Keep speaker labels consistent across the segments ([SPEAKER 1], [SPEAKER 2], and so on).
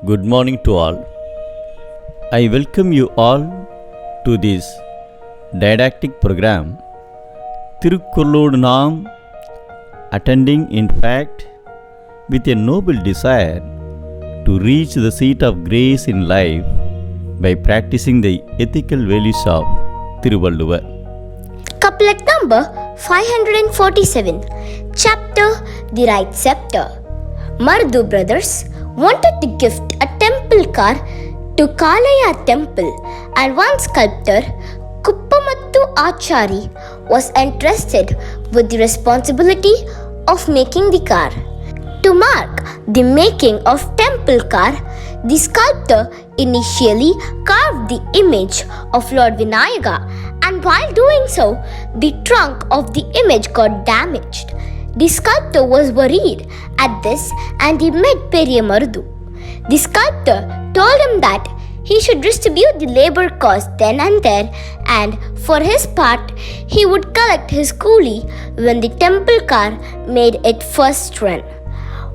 [SPEAKER 1] Good morning to all. I welcome you all to this didactic program, Thirukkuralodu Naam, attending in fact with a noble desire to reach the seat of grace in life by practicing the ethical values of Thiruvalluvara.
[SPEAKER 2] Couplet number 547, Chapter The Right Sceptre. Mardu brothers wanted to gift a temple car to Kalaya temple, and one sculptor, Kuppamattu Achari, was entrusted with the responsibility of making the car. To mark the making of temple car, the sculptor initially carved the image of Lord Vinayaka, and while doing so, the trunk of the image got damaged. The sculptor was worried at this and he met Periya Mardu. The sculptor told him that he should distribute the labor cost then and there, and for his part, he would collect his coolie when the temple car made its first run.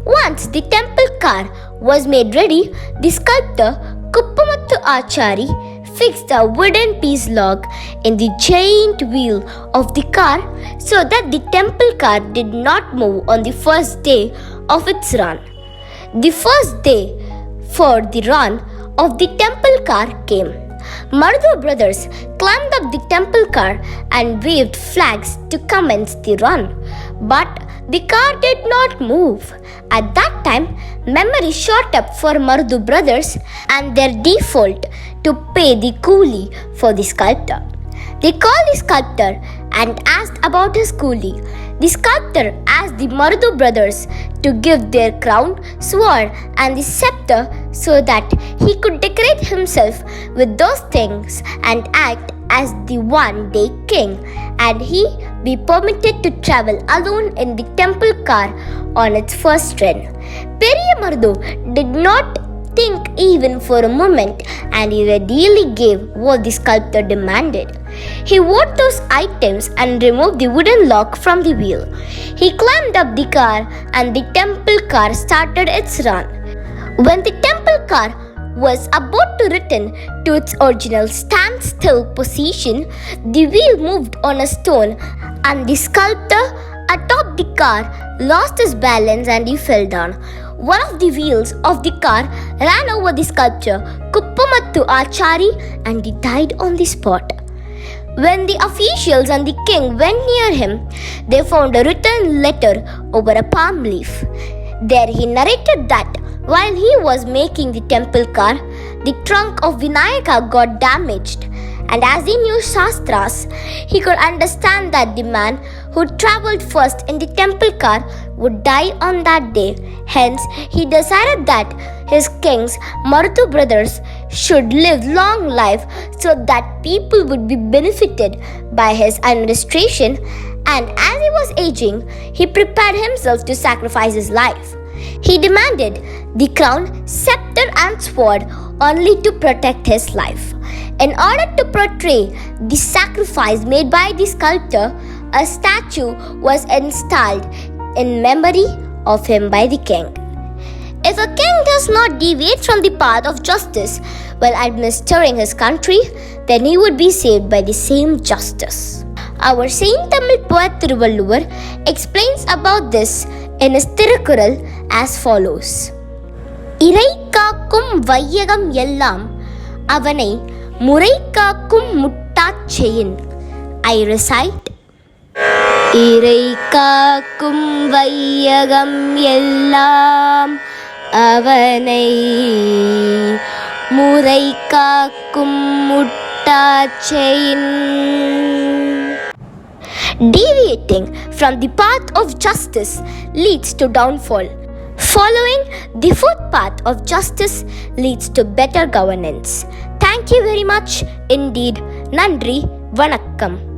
[SPEAKER 2] Once the temple car was made ready, the sculptor Kuppamattu Achari fixed a wooden piece log in the giant wheel of the car so that the temple car did not move on the first day of its run. The first day for the run of the temple car came. Mardu brothers climbed up the temple car and waved flags to commence the run, but the car did not move. At that time, memory shot up for Mardu brothers and their default to pay the coolie for the sculptor. They called the sculptor and asked about his coolie. The sculptor asked the Mardu brothers to give their crown, sword and the sceptre so that he could decorate himself with those things and act as the one-day king, and he be permitted to travel alone in the temple car on its first run. Periya Mardu did not think even for a moment, and he readily gave what the sculptor demanded. He wore those items and removed the wooden lock from the wheel. He climbed up the car and the temple car started its run. When the temple car was about to return to its original standstill position, the wheel moved on a stone and the sculptor atop the car lost his balance and he fell down. One of the wheels of the car ran over the sculptor Kuppamattu Achari and he died on the spot. When the officials and the king went near him, they found a written letter over a palm leaf. There he narrated that while he was making the temple car, the trunk of Vinayaka got damaged, and as he knew Shastras, he could understand that the man who travelled first in the temple car would die on that day. Hence, he decided that his kings, Mardu brothers, should live long life so that people would be benefited by his administration, and as he was aging, he prepared himself to sacrifice his life. He demanded the crown, sceptre and sword only to protect his life. In order to portray the sacrifice made by the sculptor, a statue was installed in memory of him by the king. If a king does not deviate from the path of justice while administering his country, then he would be saved by the same justice. Our Saint Tamil poet Thiruvalluvara explains about this in his Thirukkural as follows. Irai kaakkum vayyagam ellam avanai murai kaakkum muttacheyin. I recite. Irai kaakkum vayyagam ellam avanai murai kaakkum muttacheyin. Deviating from the path of justice leads to downfall. Following the footpath of justice leads to better governance. Thank you very much indeed. Nandri, Vanakkam.